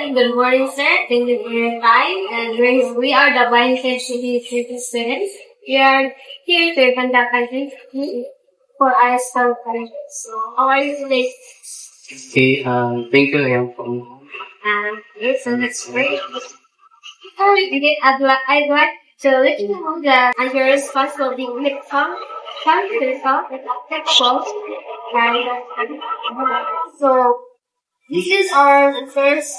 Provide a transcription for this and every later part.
Good morning, sir. Thank you for your time. And we are the Binding City students. We are here to conduct an interview for our school college. So, how are you today? Okay, thank you, Liam, for Yes, so that's great. Before we begin, I'd like to let you know that under responsibility with some to yourself and textual. And so, this is our first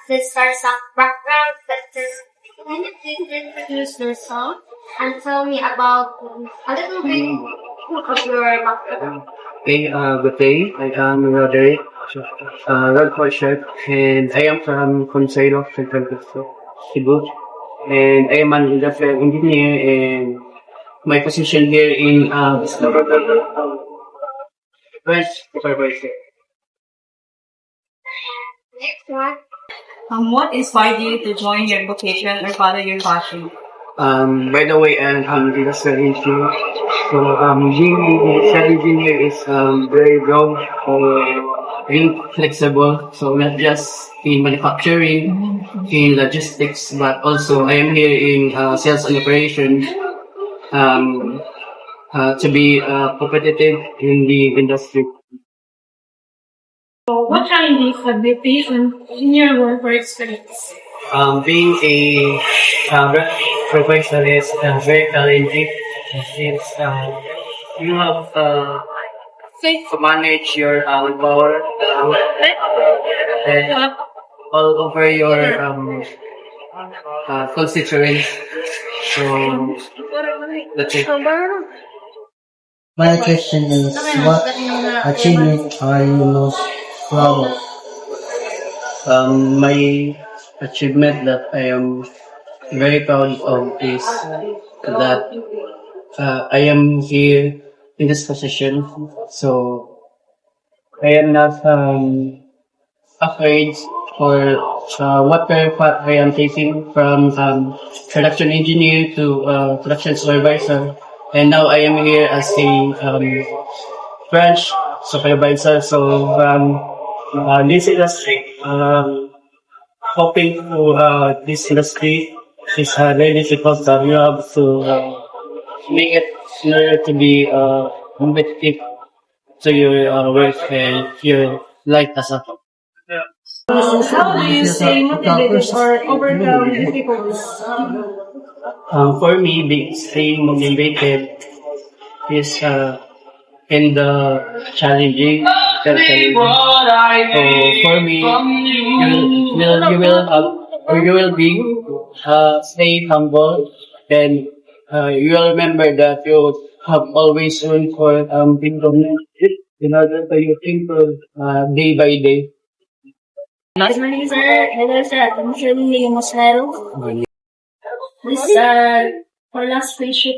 let's start some background questions. Can you please introduce yourself and tell me about a little bit of your background? Okay, good day. I am Roderick, Rodford Chef, and I am from Consejo Central Costa, Cebu. And I am an industrial engineer, and my position here in is the branch supervisor. Next one. What inspired you to join your vocation or follow your passion? By the way, I'm an industrial engineer. So, being an industrial engineer is very broad or really flexible. So, not just in manufacturing, in logistics, but also I am here in sales and operations to be competitive in the industry. So what challenges have you faced in your work or experience? Being a professor is very challenging since you have to manage your power and all over your constituents. So that's it. My question is, what achievement are you most proud of? My achievement that I am very proud of is that I am here in this position. So I am not afraid for what career path I am taking from production engineer to production supervisor. And now I am here as a branch supervisor. So this industry, hoping to this industry is very difficult. You have to make it in order to be competitive to your work and your life as a whole. How do you stay motivated or overcome difficulties? For me, staying motivated is in the challenging. So for me, you will be stay humble, and you will remember that you have always room for improvement in order for you to improve day by day. Good morning, sir. Hello, sir. I'm Shirley Mosero. This is our last question.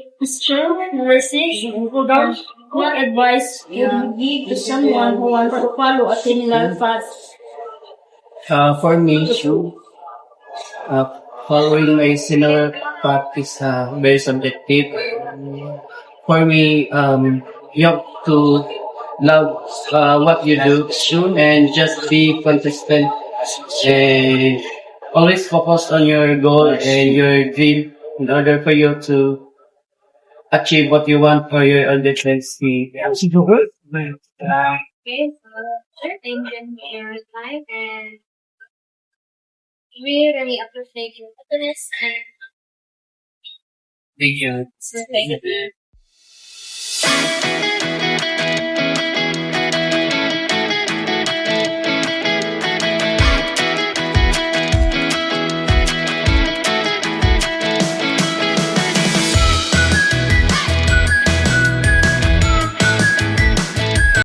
Number 6. What advice would you give to someone who wants to follow a similar path? For me, following a similar path is very subjective. For me, you have to love what you do and just be consistent and always focus on your goal and your dream in order for you to achieve what you want for your undertaking. Okay, so sure, thank you for your time and we really appreciate your openness and Thank you. so thank you.